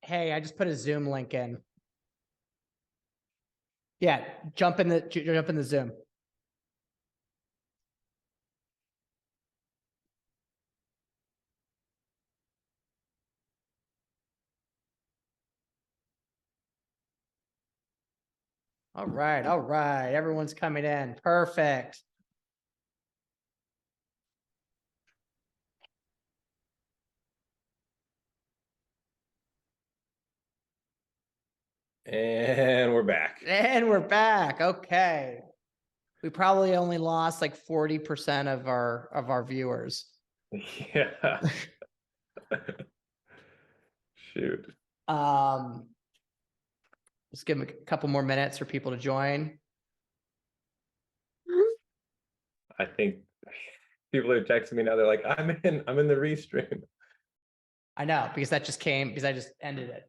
Hey, I just put a Zoom link in. Yeah, jump in the Zoom. All right, all right. Everyone's coming in. Perfect. And we're back. And we're back. Okay. We probably only lost like 40% of our viewers. Yeah. Shoot. Just give them a couple more minutes for people to join. I think people are texting me now. They're like, I'm in the restream. I know, because that just came, because I just ended it.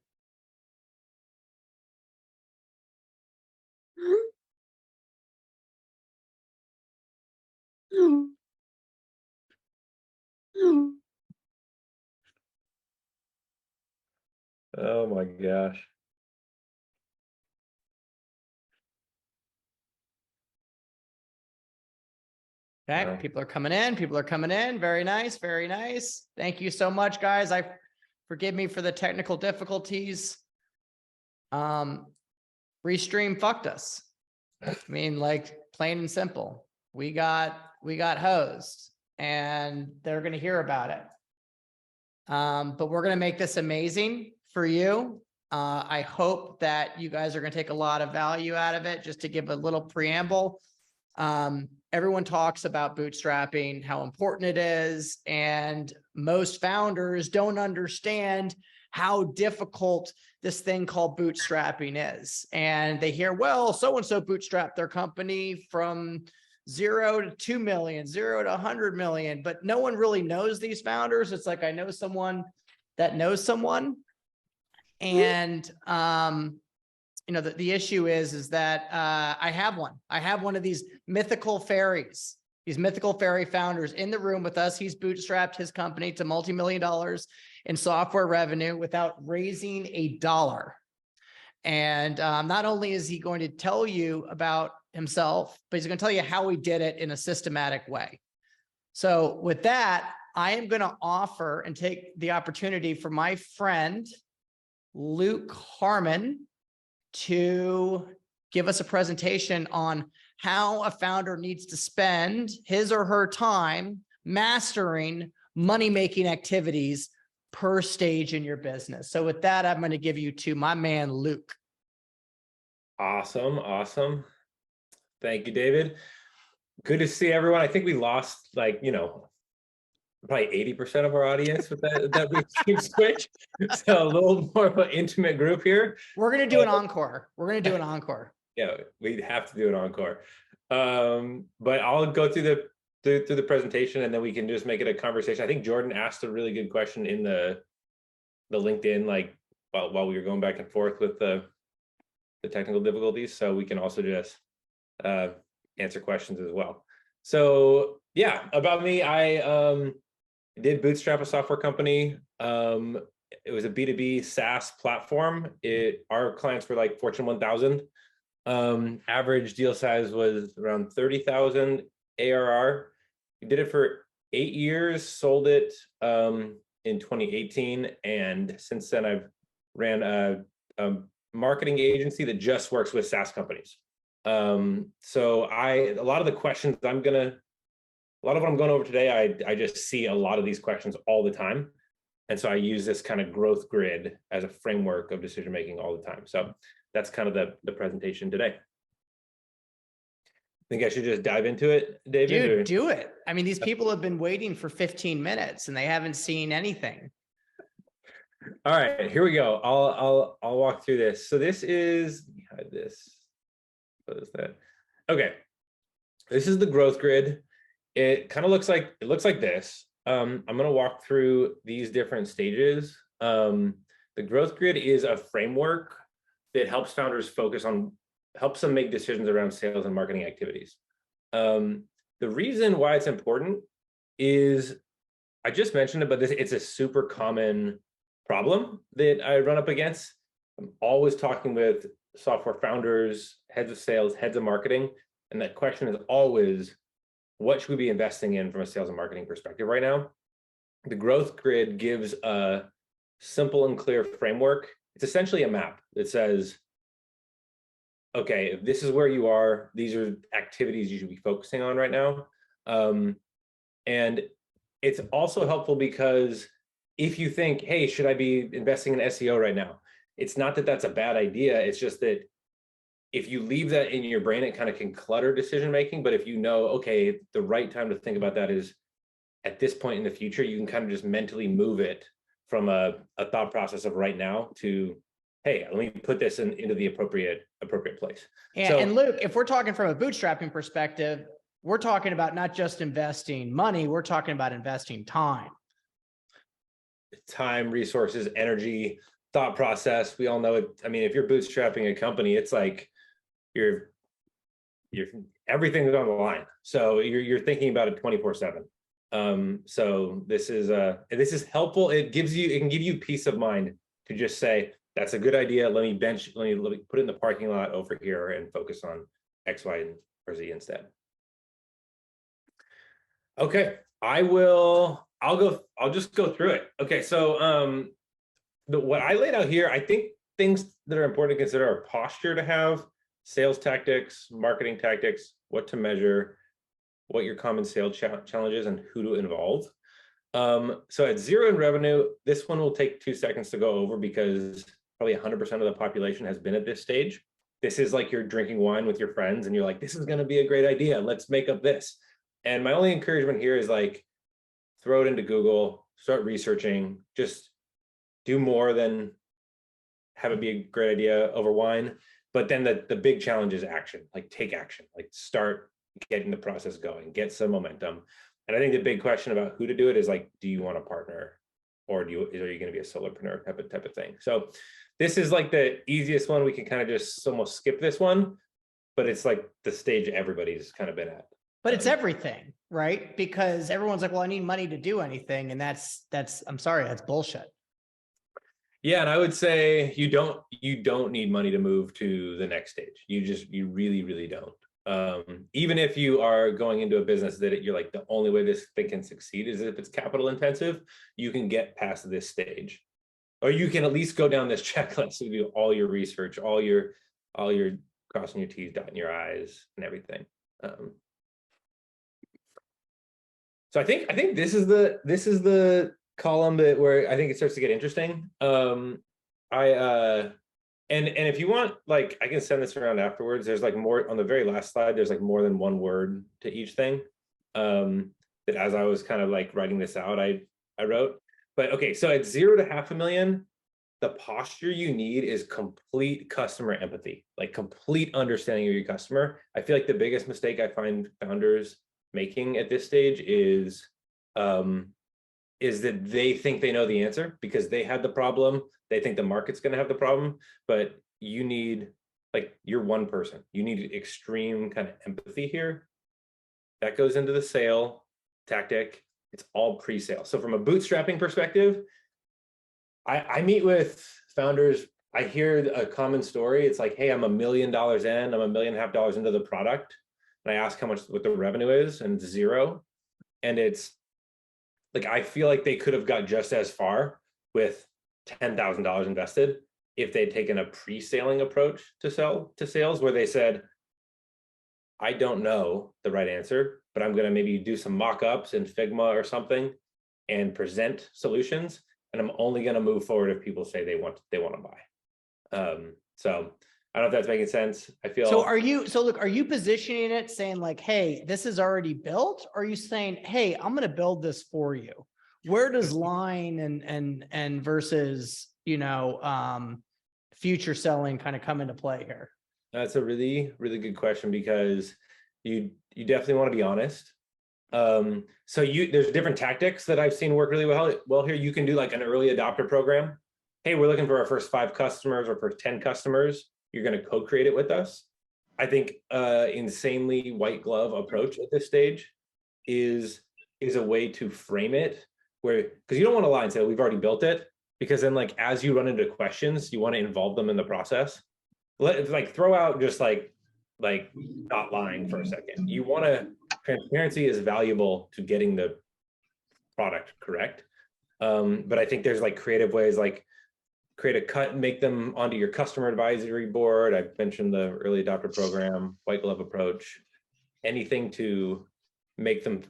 Oh my gosh. Okay, Wow. people are coming in. People are coming in. Very nice. Very nice. Thank you so much, guys. Forgive me for the technical difficulties. Restream fucked us. I mean, like, plain and simple. We got hosed, and they're gonna hear about it. But we're gonna make this amazing for you. I hope that you guys are gonna take a lot of value out of it. Just to give a little preamble. Everyone talks about bootstrapping, how important it is, and most founders don't understand how difficult this thing called bootstrapping is. And they hear, well, so-and-so bootstrapped their company from 0 to 2 million, 0 to 100 million, but no one really knows these founders. It's like, I know someone that knows someone. And, you know, the issue is that I have one of these mythical fairies, these mythical fairy founders in the room with us. He's bootstrapped his company to multi-million dollars in software revenue without raising a dollar. And not only is he going to tell you about himself, but he's going to tell you how he did it in a systematic way. So with that, I am going to offer and take the opportunity for my friend, Luke Harmon, to give us a presentation on how a founder needs to spend his or her time mastering money-making activities per stage in your business. So with that, I'm going to give you to my man, Luke. Awesome. Awesome. Thank you, David. Good to see everyone. I think we lost, like, you know, probably 80% of our audience with that restream switch. So a little more of an intimate group here. We're going to do an encore. We're going to do an encore. Yeah, we have to do an encore. But I'll go through the presentation, and then we can just make it a conversation. I think Jordan asked a really good question in the LinkedIn, like while we were going back and forth with the technical difficulties. So we can also just answer questions as well. So yeah, about me, I did bootstrap a software company. It was a B2B SaaS platform. Our clients were like Fortune 1000. Average deal size was around 30,000 ARR. We did it for 8 years, sold it in 2018, and since then I've ran a marketing agency that just works with SaaS companies. So a lot of the questions a lot of what I'm going over today, I just see a lot of these questions all the time. And so I use this kind of growth grid as a framework of decision-making all the time. So that's kind of the presentation today. Think I should just dive into it, David? Dude, do it. I mean, these people have been waiting for 15 minutes and they haven't seen anything. All right, here we go. I'll walk through this. So this is, hide this. What is that? Okay. This is the growth grid. it kind of looks like this. I'm going to walk through these different stages. The growth grid is a framework that helps founders helps them make decisions around sales and marketing activities. The reason why it's important is, I just mentioned it, but it's a super common problem that I run up against. I'm always talking with software founders, heads of sales, heads of marketing, and that question is always, what should we be investing in from a sales and marketing perspective right now? The growth grid gives a simple and clear framework. It's essentially a map that says, okay, if this is where you are, these are activities you should be focusing on right now. And it's also helpful because if you think, hey, should I be investing in SEO right now? It's not that that's a bad idea. It's just that if you leave that in your brain, it kind of can clutter decision making. But if you know, okay, the right time to think about that is at this point in the future, you can kind of just mentally move it from a thought process of right now to, hey, let me put this into the appropriate place. And Luke, if we're talking from a bootstrapping perspective, we're talking about not just investing money, we're talking about investing time. Time, resources, energy, thought process. We all know it. I mean, if you're bootstrapping a company, it's like you're everything's on the line. So you're thinking about it 24/7. So this is helpful. It can give you peace of mind to just say, that's a good idea. Let me put it in the parking lot over here and focus on X, Y, or Z instead. Okay, I'll just go through it. Okay, so what I laid out here, I think things that are important to consider are posture to have, sales tactics, marketing tactics, what to measure, what your common sales challenges, and who to involve. So at 0 in revenue, this one will take 2 seconds to go over because probably 100% of the population has been at this stage. This is like you're drinking wine with your friends and you're like, this is going to be a great idea. Let's make up this. And my only encouragement here is like, throw it into Google, start researching, just do more than have it be a great idea over wine. But then the big challenge is action, like take action, like start getting the process going, get some momentum. And I think the big question about who to do it is like, do you want a partner, or are you going to be a solopreneur type of thing? So this is like the easiest one. We can kind of just almost skip this one, but it's like the stage everybody's kind of been at. But it's everything, right? Because everyone's like, well, I need money to do anything. And that's, I'm sorry, that's bullshit. Yeah. And I would say you don't need money to move to the next stage. You really, really don't. Even if you are going into a business that you're like, the only way this thing can succeed is if it's capital intensive, you can get past this stage, or you can at least go down this checklist and do all your research, all your crossing your T's, dotting your I's, and everything. So I think this is the column where I think it starts to get interesting. And if you want, like, I can send this around afterwards. There's like more on the very last slide. There's like more than one word to each thing. That as I was kind of like writing this out, I wrote. But okay, so at 0 to $500,000, the posture you need is complete customer empathy, like complete understanding of your customer. I feel like the biggest mistake I find founders making at this stage is that they think they know the answer because they had the problem. They think the market's going to have the problem, but you need, like, you're one person. You need extreme kind of empathy here. That goes into the sale tactic. It's all pre-sale. So from a bootstrapping perspective, I meet with founders. I hear a common story. It's like, hey, I'm $1 million in, I'm $1.5 million into the product. And I ask what the revenue is, and it's 0. And it's like, I feel like they could have got just as far with $10,000 invested if they'd taken a pre-saling approach to sales, where they said, I don't know the right answer, but I'm going to maybe do some mock-ups in Figma or something and present solutions. And I'm only going to move forward if people say they want to buy. So I don't know if that's making sense. I feel. So look, are you positioning it saying like, hey, this is already built? Or are you saying, hey, I'm going to build this for you? Where does line and versus, future selling kind of come into play here? That's a really, really good question, because you definitely want to be honest. So there's different tactics that I've seen work really well here. You can do like an early adopter program. Hey, we're looking for our first 5 customers or for 10 customers. You're going to co-create it with us. I think insanely white glove approach at this stage is a way to frame it, where, because you don't want to lie and say we've already built it, because then like as you run into questions, you want to involve them in the process. Like throw out just like not lying for a second. You want to, transparency is valuable to getting the product correct. But I think there's like creative ways, like create a cut and make them onto your customer advisory board. I mentioned the early adopter program, white glove approach, anything to make them,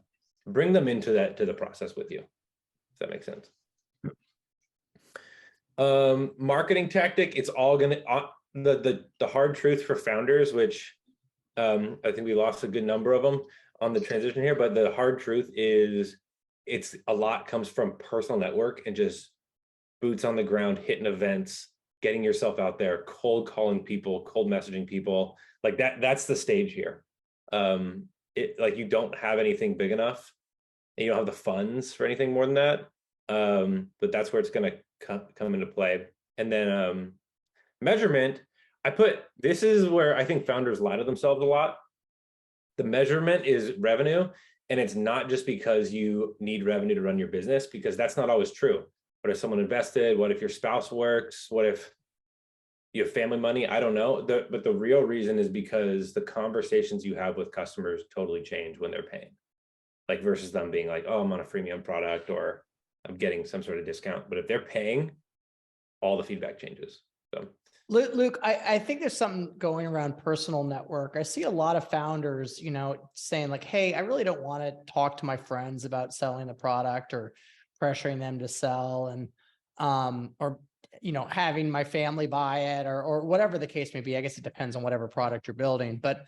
bring them into the process with you. Does that make sense? Marketing tactic, it's all gonna, the hard truth for founders, which I think we lost a good number of them on the transition here, but the hard truth is it's a lot comes from personal network and just boots on the ground, hitting events, getting yourself out there, cold calling people, cold messaging people, like that's the stage here. Like you don't have anything big enough and you don't have the funds for anything more than that. But that's where it's going to come into play. And then measurement, this is where I think founders lie to themselves a lot. The measurement is revenue. And it's not just because you need revenue to run your business, because that's not always true. What if someone invested? What if your spouse works? What if you have family money? I don't know. But the real reason is because the conversations you have with customers totally change when they're paying. Like versus them being like, oh, I'm on a freemium product or I'm getting some sort of discount. But if they're paying, all the feedback changes. So Luke, I think there's something going around personal network. I see a lot of founders, saying like, hey, I really don't want to talk to my friends about selling the product or pressuring them to sell and, or, having my family buy it or whatever the case may be. I guess it depends on whatever product you're building. But,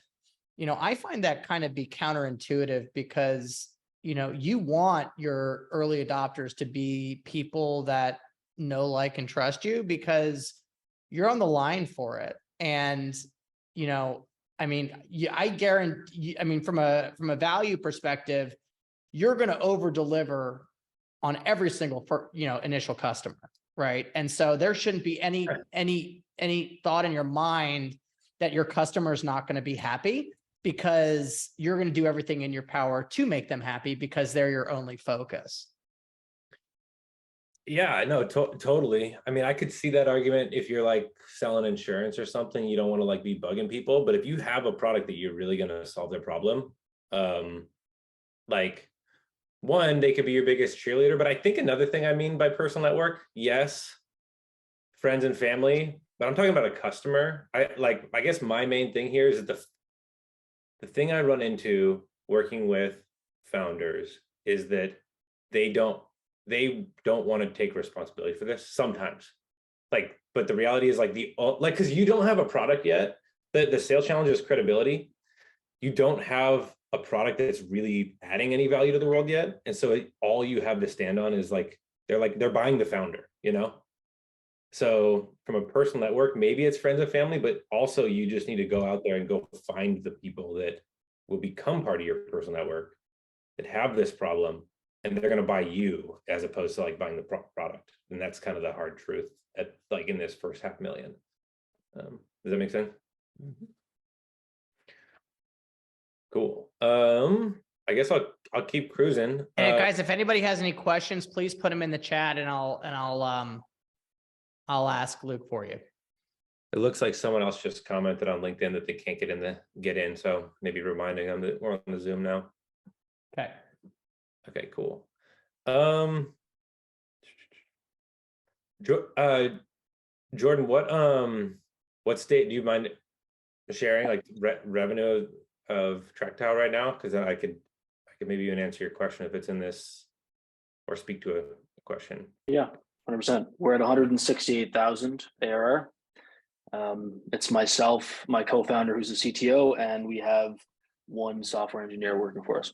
I find that kind of be counterintuitive because, you want your early adopters to be people that know, like, and trust you because you're on the line for it. And, I guarantee, from a value perspective, you're going to over deliver on every single, initial customer. Right. And so there shouldn't be any thought in your mind that your customer is not going to be happy because you're going to do everything in your power to make them happy because they're your only focus. Yeah, no, totally. I mean, I could see that argument if you're like selling insurance or something, you don't want to like be bugging people. But if you have a product that you're really going to solve their problem, like one, they could be your biggest cheerleader. But I think another thing I mean by personal network, yes, friends and family, but I'm talking about a customer. I guess my main thing here is that the thing I run into working with founders is that they don't want to take responsibility for this sometimes. But the reality is because you don't have a product yet. The sales challenge is credibility. You don't have a product that's really adding any value to the world yet. And so all you have to stand on is they're buying the founder, So from a personal network, maybe it's friends and family, but also you just need to go out there and go find the people that will become part of your personal network that have this problem. And they're going to buy you as opposed to buying the product. And that's kind of the hard truth at in this first $500,000. Does that make sense? Mm-hmm. Cool. I guess I'll keep cruising. And guys, if anybody has any questions, please put them in the chat and I'll ask Luke for you. It looks like someone else just commented on LinkedIn that they can't get in. So maybe reminding them that we're on the Zoom now. Okay. Okay, cool. Jordan, what state do you mind sharing revenue of Tractile right now? Because I could maybe even answer your question if it's in this or speak to a question. Yeah, 100%. We're at 168,000 ARR. It's myself, my co-founder who's the CTO, and we have one software engineer working for us.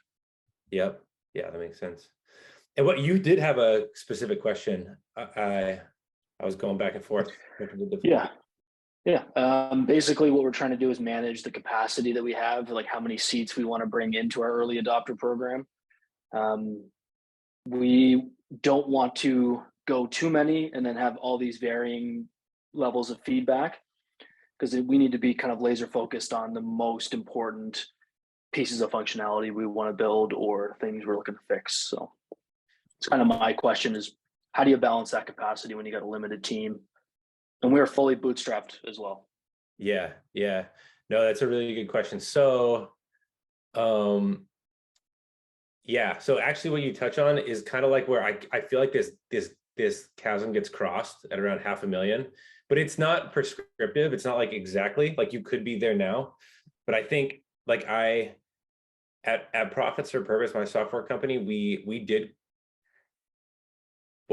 Yep. Yeah, that makes sense. And what you did have a specific question. I was going back and forth. Yeah. Basically what we're trying to do is manage the capacity that we have, like how many seats we want to bring into our early adopter program. We don't want to go too many and then have all these varying levels of feedback, because we need to be kind of laser focused on the most important pieces of functionality we want to build or things we're looking to fix. So it's kind of my question is, how do you balance that capacity when you got a limited team? And we're fully bootstrapped as well. Yeah, yeah. No, that's a really good question. So, yeah. So actually, what you touch on is kind of like where I feel like this chasm gets crossed at around 500,000, but it's not prescriptive. It's not like exactly like you could be there now, but I think like at Profits for Purpose, my software company, what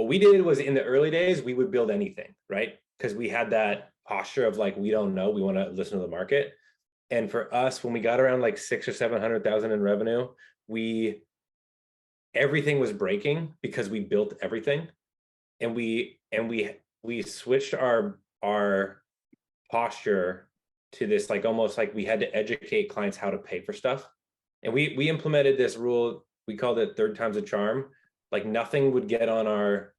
we did was in the early days, we would build anything, right? Because we had that posture of like, we don't know, we want to listen to the market. And for us, when we got around like 600,000 or 700,000 in revenue, everything was breaking because we built everything. And we switched our posture to this, like almost like we had to educate clients how to pay for stuff. And we implemented this rule, we called it 3rd time's a charm. Like nothing would get on our,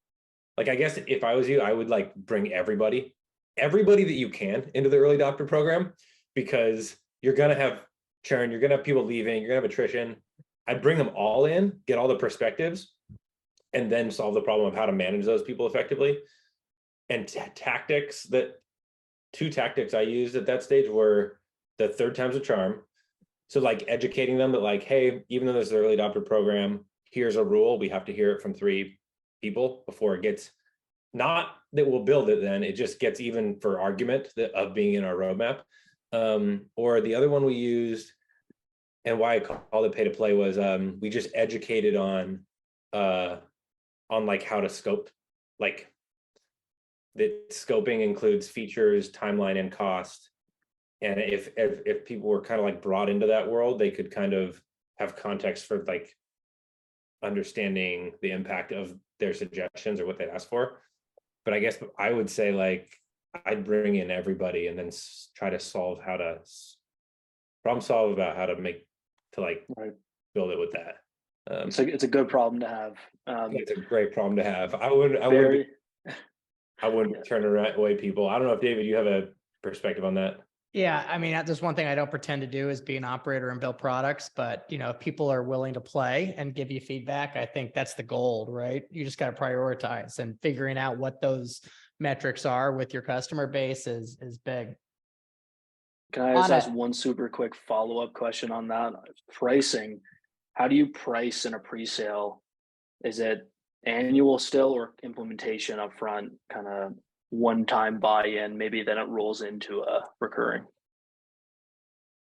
like, I guess if I was you, I would like bring everybody that you can into the early adopter program, because you're going to have churn, you're going to have people leaving, you're going to have attrition. I'd bring them all in, get all the perspectives, and then solve the problem of how to manage those people effectively. And tactics that, 2 tactics I used at that stage were the 3rd time's a charm. So like educating them that like, hey, even though there's an early adopter program, here's a rule. We have to hear it from 3 people before it gets, not that we'll build it, then it just gets even for argument of being in our roadmap. Or the other one we used, and why I called it pay to play, was we just educated on like how to scope, like that scoping includes features, timeline, and cost. And if people were kind of like brought into that world, they could kind of have context for like understanding the impact of their suggestions or what they asked for. But I guess I would say like I'd bring in everybody and then try to problem solve about how to Right. build it with that. It's a good problem to have. It's a great problem to have. I wouldn't turn away people. I don't know if David, you have a perspective on that. Yeah, I mean, that's one thing I don't pretend to do is be an operator and build products, but if people are willing to play and give you feedback, I think that's the gold, right? You just got to prioritize, and figuring out what those metrics are with your customer base is big. Can I just ask one super quick follow-up question on that? Pricing, how do you price in a pre-sale? Is it annual still, or implementation upfront, kind of one-time buy-in, maybe then it rolls into a recurring?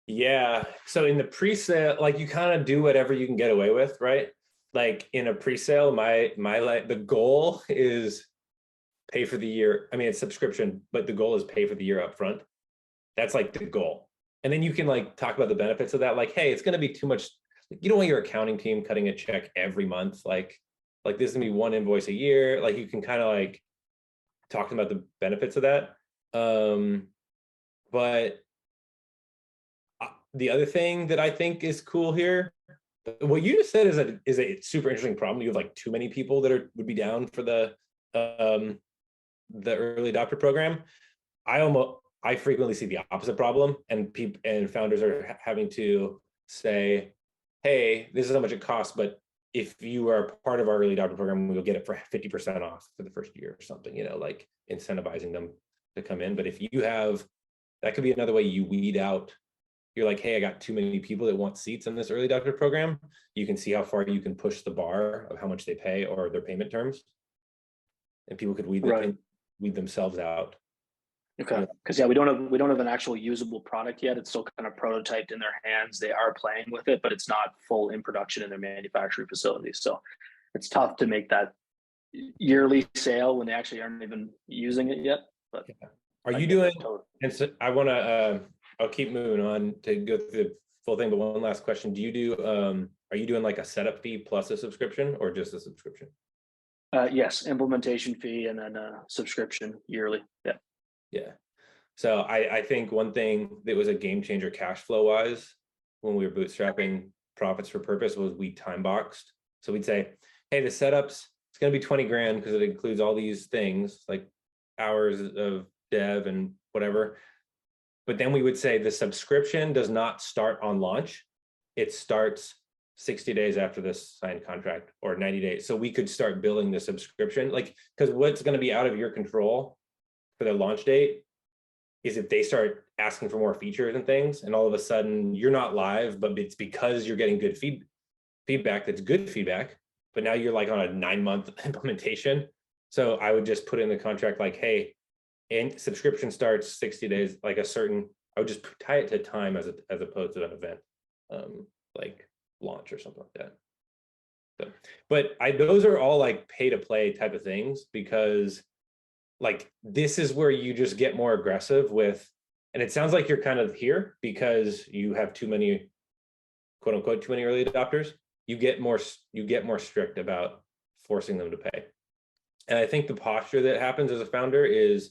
Yeah. So in the pre-sale, like you kind of do whatever you can get away with, right? Like in a pre-sale, the goal is pay for the year. I mean, it's subscription, but the goal is pay for the year up front. That's like the goal. And then you can like talk about the benefits of that. Like, hey, it's going to be too much. You don't want your accounting team cutting a check every month. Like this is going to be 1 invoice a year. Like you can kind of like talk about the benefits of that. But the other thing that I think is cool here, what you just said is a super interesting problem. You have like too many people that would be down for the early adopter program. I frequently see the opposite problem, and founders are having to say, hey, this is how much it costs, but if you are part of our early adopter program, we'll get it for 50% off for the first year or something, like incentivizing them to come in. But if you have, that could be another way you weed out. You're like, hey, I got too many people that want seats in this early adopter program. You can see how far you can push the bar of how much they pay or their payment terms. And people could weed themselves out. Okay, because we don't have an actual usable product yet. It's still kind of prototyped in their hands. They are playing with it, but it's not full in production in their manufacturing facilities. So it's tough to make that yearly sale when they actually aren't even using it yet. But are you doing? And so I want to. I'll keep moving on to go through the full thing. But one last question: do you do? Are you doing like a setup fee plus a subscription, or just a subscription? Yes, implementation fee and then a subscription yearly. Yeah. Yeah. So I think one thing that was a game changer cash flow wise when we were bootstrapping Profits for Purpose was we time boxed So we'd say, hey, the setup's, it's going to be 20 grand because it includes all these things like hours of dev and whatever. But then we would say the subscription does not start on launch. It starts 60 days after this signed contract or 90 days. So we could start billing the subscription, like, because what's going to be out of your control for the launch date is if they start asking for more features and things, and all of a sudden you're not live, but it's because you're getting good feedback that's good feedback, but now you're like on a 9-month implementation. So I would just put in the contract like, hey, and subscription starts 60 days, like a certain, I would just tie it to time as opposed to an event, like launch or something like that. So, but those are all like pay to play type of things, because like this is where you just get more aggressive with, and it sounds like you're kind of here because you have too many, quote unquote, too many early adopters. You get more strict about forcing them to pay. And I think the posture that happens as a founder is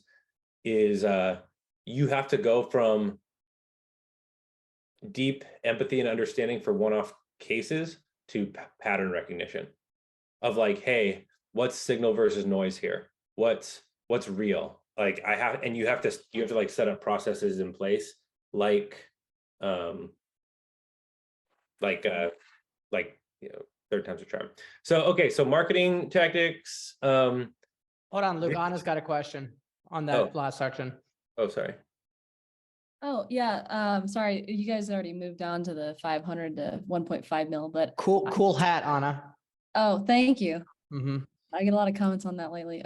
you have to go from deep empathy and understanding for one-off cases to pattern recognition of like, hey, what's signal versus noise here? What's real? Like you have to like set up processes in place like you know, third time's a charm. So okay, so marketing tactics. Hold on, Lugana's got a question on that last section. Oh, sorry. Oh yeah, sorry, you guys already moved down to the 500 to 1.5 mil, but Cool hat, Anna. oh, thank you. Mm-hmm. I get a lot of comments on that lately.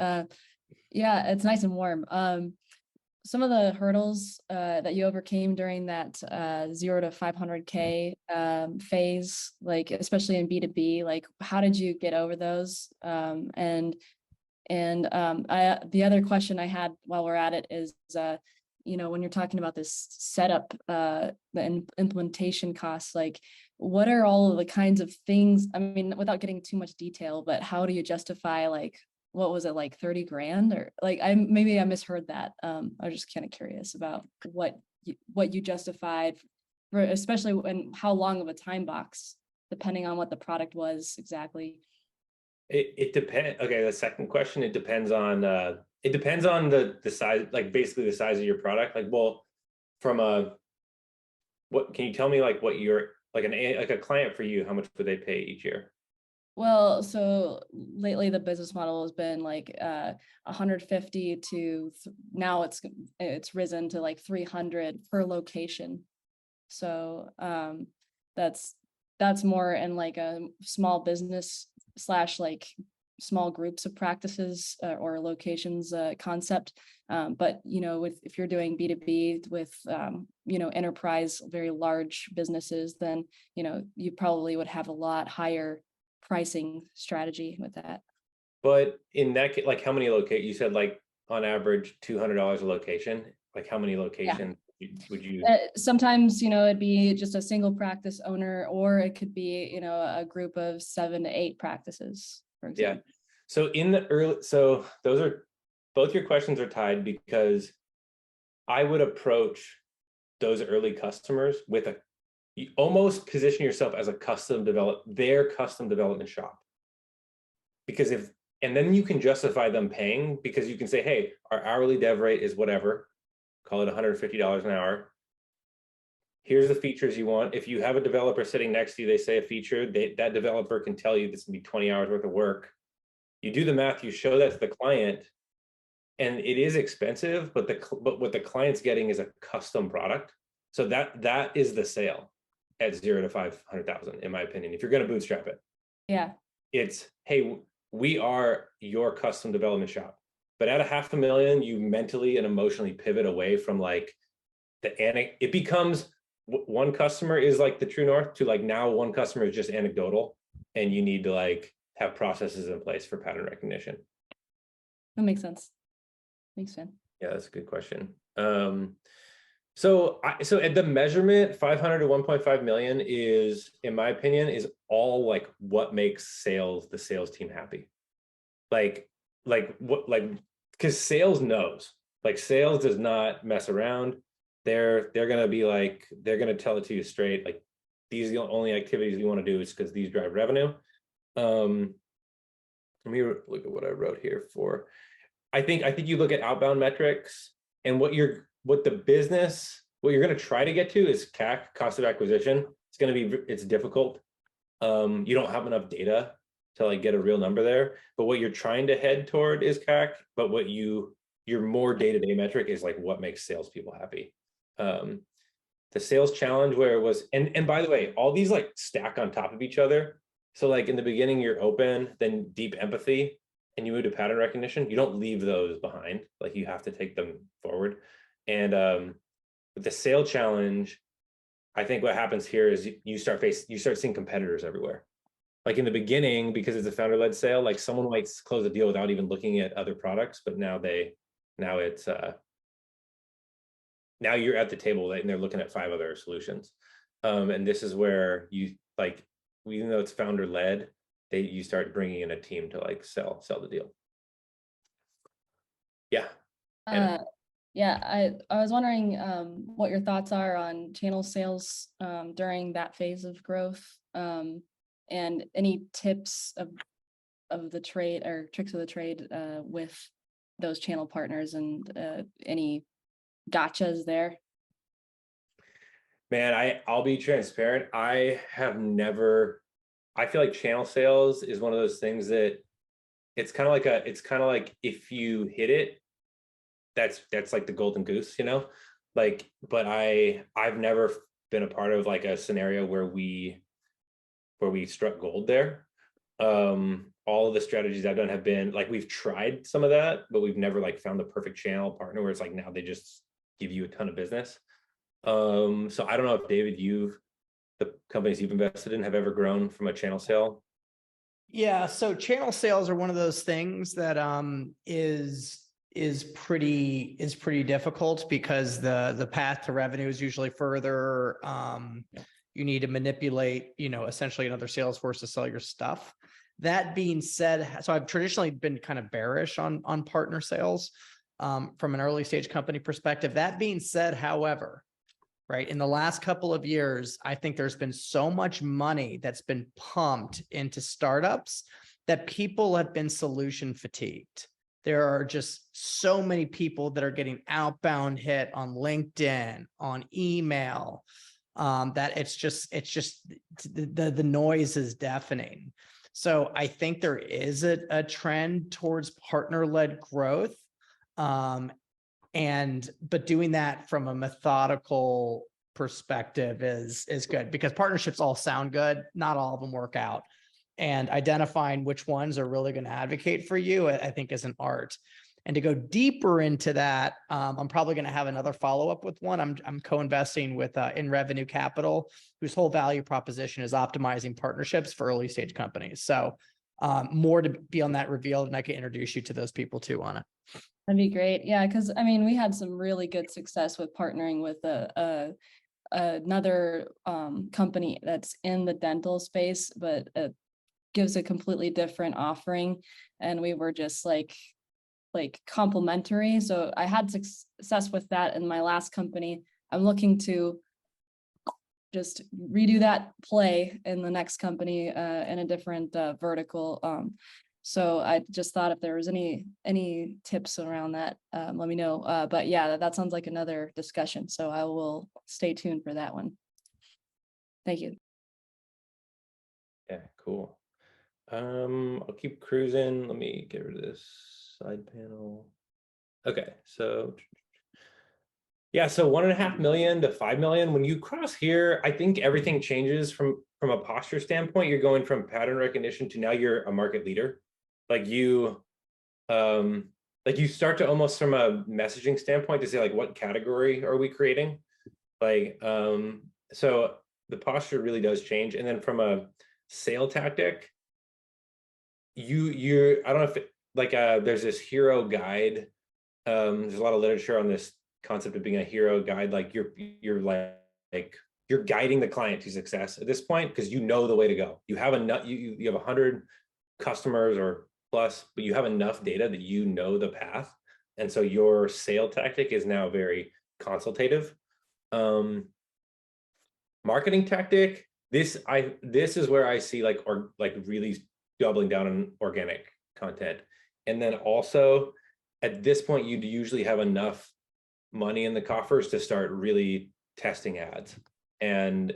Yeah, it's nice and warm. Some of the hurdles that you overcame during that 0 to 500K phase, like especially in B2B, like how did you get over those? The other question I had while we're at it is, you know, when you're talking about this setup, the implementation costs, like what are all of the kinds of things? I mean, without getting too much detail, but how do you justify like, what was it, like 30 grand or like, maybe I misheard that. I was just kind of curious about what you justified for, especially when, how long of a time box, depending on what the product was exactly. It depends. Okay, the second question, it depends on the size, like basically the size of your product. Like, well, from what can you tell me, like what you're like a client for you, how much would they pay each year? Well, so lately the business model has been like 150 to now it's risen to like 300 per location. So that's more in like a small business / like small groups of practices or locations concept. But you know, if you're doing B2B with you know, enterprise, very large businesses, then you know, you probably would have a lot higher pricing strategy with that. But in that case, like how many you said like on average $200 a location, like how many locations would you sometimes, you know, it'd be just a single practice owner, or it could be, you know, a group of 7 to 8 practices, for example. Yeah. So in the early, so those are both your questions are tied, because I would approach those early customers with you almost position yourself as a custom development shop. Because and then you can justify them paying, because you can say, hey, our hourly dev rate is whatever, call it $150 an hour. Here's the features you want. If you have a developer sitting next to you, they say a feature, that developer can tell you this can be 20 hours worth of work. You do the math, you show that to the client, and it is expensive, but what the client's getting is a custom product. So that is the sale at 0 to 500,000, in my opinion. If you're going to bootstrap it, yeah, it's, hey, we are your custom development shop. But at $500,000, you mentally and emotionally pivot away from like it becomes one customer is like the true north to like now one customer is just anecdotal, and you need to like have processes in place for pattern recognition. that makes sense. Makes sense. Yeah, that's a good question. So at the measurement, 500 to 1.5 million is, in my opinion, is all like what makes the sales team happy. Because sales knows, like sales does not mess around. They're gonna be like, they're gonna tell it to you straight. Like, these are the only activities we want to do is because these drive revenue. Let me look at what I wrote here for. I think you look at outbound metrics, and what you're going to try to get to is CAC, cost of acquisition. It's difficult. You don't have enough data to like get a real number there, but what you're trying to head toward is CAC, but your more day-to-day metric is like what makes salespeople happy. The sales challenge where it was, and by the way, all these like stack on top of each other. So like in the beginning, you're open, then deep empathy, and you move to pattern recognition. You don't leave those behind. Like you have to take them forward. And with the sale challenge, I think what happens here is you start seeing competitors everywhere. Like in the beginning, because it's a founder-led sale, like someone might close a deal without even looking at other products, but now you're at the table and they're looking at 5 other solutions. And this is where you like, even though it's founder-led, you start bringing in a team to like sell the deal. Yeah. Yeah, I was wondering what your thoughts are on channel sales during that phase of growth, and any tips of the trade or tricks of the trade with those channel partners, and any gotchas there. Man, I'll be transparent. I feel like channel sales is one of those things that it's kind of like if you hit it, that's like the golden goose, you know? Like, but I've never been a part of like a scenario where we struck gold there. All of the strategies I've done have been like, we've tried some of that, but we've never like found the perfect channel partner where it's like now they just give you a ton of business. So I don't know if David, the companies you've invested in have ever grown from a channel sale. Yeah, so channel sales are one of those things that is pretty difficult because the path to revenue is usually further. You need to manipulate, essentially another sales force to sell your stuff. That being said, so I've traditionally been kind of bearish on partner sales from an early stage company perspective. That being said, however, right, in the last couple of years, I think there's been so much money that's been pumped into startups that people have been solution fatigued. There are just so many people that are getting outbound hit on LinkedIn, on email, that it's just the noise is deafening. So I think there is a trend towards partner-led growth. But doing that from a methodical perspective is good, because partnerships all sound good. Not all of them work out. And identifying which ones are really going to advocate for you, I think, is an art. And to go deeper into that, I'm probably going to have another follow-up with one. I'm co-investing with In Revenue Capital, whose whole value proposition is optimizing partnerships for early stage companies. So more to be on that revealed, and I can introduce you to those people too on it. That'd be great. Yeah, because I mean, we had some really good success with partnering with another company that's in the dental space, but gives a completely different offering, and we were just like complementary. So I had success with that in my last company. I'm looking to just redo that play in the next company in a different vertical. So I just thought if there was any tips around that, let me know. But yeah, that sounds like another discussion. So I will stay tuned for that one. Thank you. Yeah, cool. I'll keep cruising. Let me get rid of this side panel. Okay, so yeah, so 1.5 million to 5 million. When you cross here, I think everything changes from a posture standpoint. You're going from pattern recognition to now you're a market leader. Like you start to almost from a messaging standpoint to say like, what category are we creating? Like, so the posture really does change. And then from a sale tactic, I don't know if there's this hero guide. There's a lot of literature on this concept of being a hero guide. Like you're guiding the client to success at this point, because you know the way to go. You have enough, you have 100 customers or plus, but you have enough data that you know the path. And so your sale tactic is now very consultative. Marketing tactic, this is where I see really doubling down on organic content. And then also at this point, you'd usually have enough money in the coffers to start really testing ads and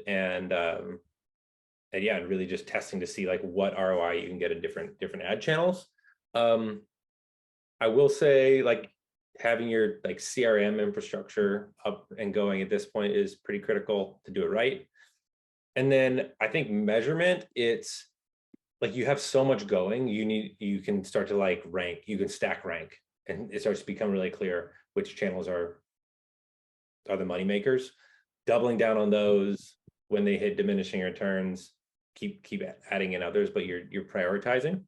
yeah, and really just testing to see like what ROI you can get in different ad channels. I will say like having your like CRM infrastructure up and going at this point is pretty critical to do it right. And then I think measurement, it's like you have so much going, you can start to like rank, you can stack rank, and it starts to become really clear which channels are the money makers. Doubling down on those when they hit diminishing returns, keep adding in others, but you're prioritizing.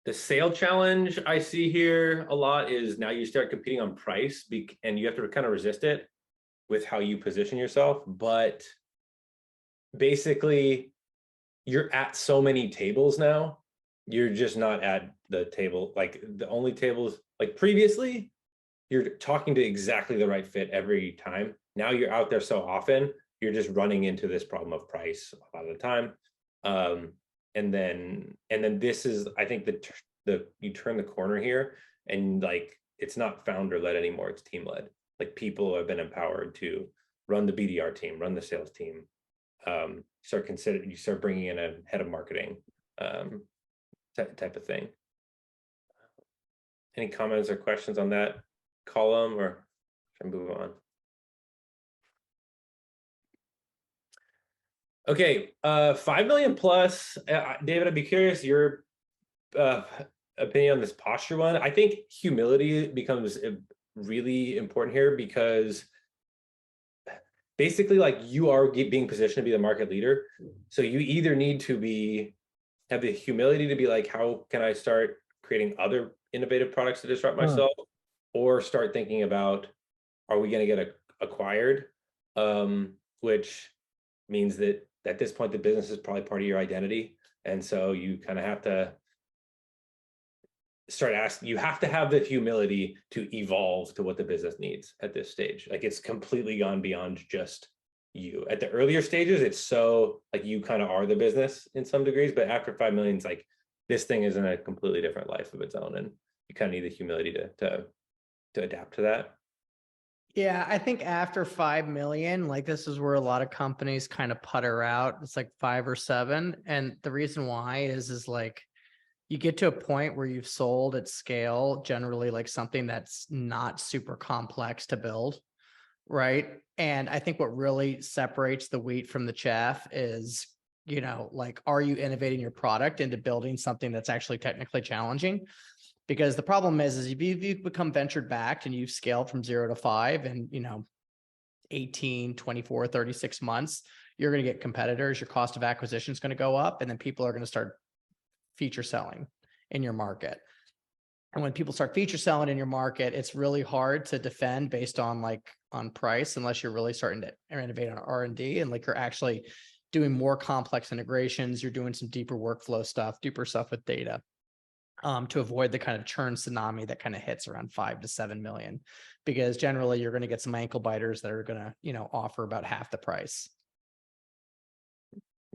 The sale challenge I see here a lot is now you start competing on price, and you have to kind of resist it with how you position yourself. But basically, you're at so many tables now, you're just not at the table. Like the only tables, like previously, you're talking to exactly the right fit every time. Now you're out there so often, you're just running into this problem of price a lot of the time. And then this is, I think you turn the corner here, and like it's not founder led anymore, it's team led. Like people have been empowered to run the BDR team, run the sales team. You start bringing in a head of marketing, type of thing. Any comments or questions on that column, or should I move on? Okay, 5 million plus. David, I'd be curious your opinion on this posture one. I think humility becomes really important here, because basically like you are being positioned to be the market leader. So you either need to have the humility to be like, how can I start creating other innovative products to disrupt myself, or start thinking about, are we going to get acquired? Which means that at this point, the business is probably part of your identity. And so you kind of have to start asking, you have to have the humility to evolve to what the business needs at this stage. Like it's completely gone beyond just you. At the earlier stages, it's so like you kind of are the business in some degrees, but after 5 million, it's like this thing is in a completely different life of its own. And you kind of need the humility to adapt to that. Yeah, I think after 5 million, like this is where a lot of companies kind of putter out. It's like 5 or 7. And the reason why is like, you get to a point where you've sold at scale, generally like something that's not super complex to build, right? And I think what really separates the wheat from the chaff is, like, are you innovating your product into building something that's actually technically challenging? Because the problem is if you've become venture backed and you've scaled from 0 to 5 in, 18, 24, 36 months, you're going to get competitors. Your cost of acquisition is going to go up, and then people are going to start feature selling in your market. And when people start feature selling in your market, it's really hard to defend based on price, unless you're really starting to innovate on R&D and like you're actually doing more complex integrations. You're doing some deeper workflow stuff, deeper stuff with data, to avoid the kind of churn tsunami that kind of hits around 5 to 7 million, because generally you're going to get some ankle biters that are going to, offer about half the price.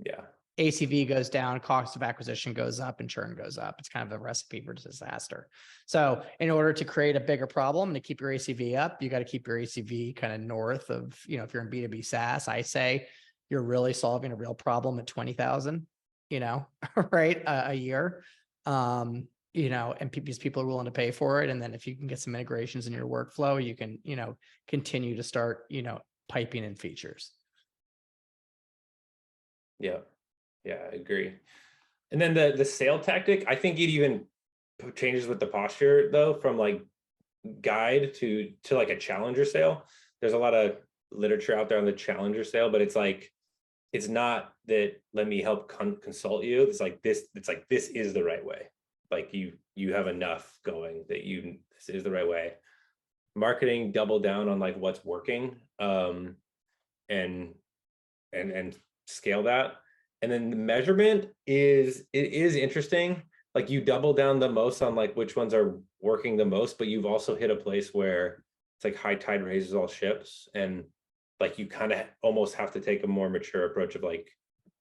Yeah. ACV goes down, cost of acquisition goes up, and churn goes up. It's kind of a recipe for disaster. So in order to create a bigger problem and to keep your ACV up, you got to keep your ACV kind of north of, if you're in B2B SaaS, I say you're really solving a real problem at 20,000, right, a year. And because people are willing to pay for it. And then if you can get some integrations in your workflow, you can, continue to start, piping in features. Yeah. Yeah, I agree. And then the sale tactic, I think it even changes with the posture though, from like guide to like a challenger sale. There's a lot of literature out there on the challenger sale, but it's like, it's not that let me help consult you. It's like this is the right way. Like you have enough going that this is the right way. Marketing, double down on like what's working, and scale that. And then the measurement is interesting. Like you double down the most on like which ones are working the most, but you've also hit a place where it's like high tide raises all ships, and like you kind of almost have to take a more mature approach of like,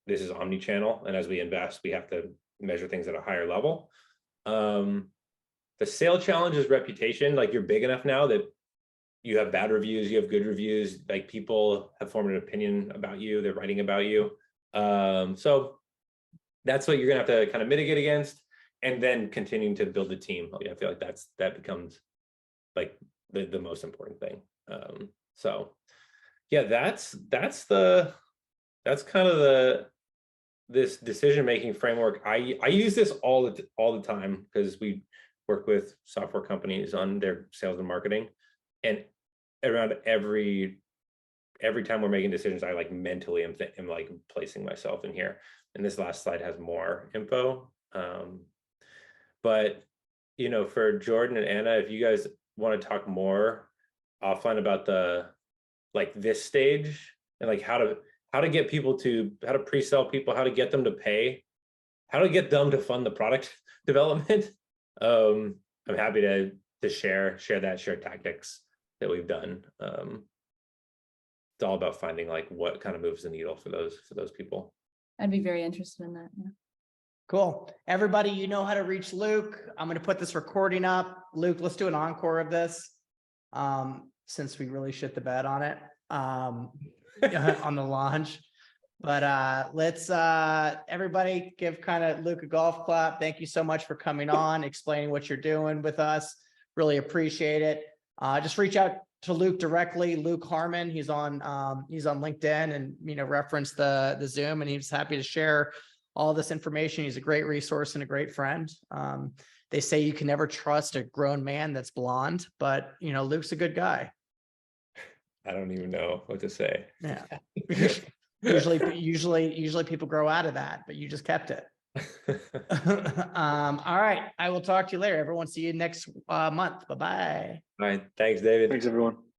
this is omni-channel, and as we invest, we have to measure things at a higher level. The sale challenge is reputation. Like, you're big enough now that you have bad reviews, you have good reviews, like people have formed an opinion about you, they're writing about you. So that's what you're gonna have to kind of mitigate against, and then continuing to build a team. I feel like that becomes like the most important thing. So yeah, that's kind of this decision-making framework. I use this all the time because we work with software companies on their sales and marketing, and around every time we're making decisions, I like mentally am like placing myself in here. And this last slide has more info. But you know, for Jordan and Anna, if you guys want to talk more offline about this stage and like how to get people to, how to pre-sell people, how to get them to pay, how to get them to fund the product development. I'm happy to share tactics that we've done. It's all about finding like what kind of moves the needle for those people. I'd be very interested in that. Yeah. Cool. Everybody, you know how to reach Luke. I'm going to put this recording up. Luke, let's do an encore of this. Since we really shit the bed on it, on the launch. But let's everybody give kind of Luke a golf clap. Thank you so much for coming on, explaining what you're doing with us. Really appreciate it. Just reach out to Luke directly, Luke Harmon. He's on LinkedIn, and reference the Zoom, and he's happy to share all this information. He's a great resource and a great friend. They say you can never trust a grown man that's blonde, but Luke's a good guy. I don't even know what to say. Yeah. usually people grow out of that, but you just kept it. All right. I will talk to you later. Everyone, see you next month. Bye-bye. All right. Thanks, David. Thanks, everyone.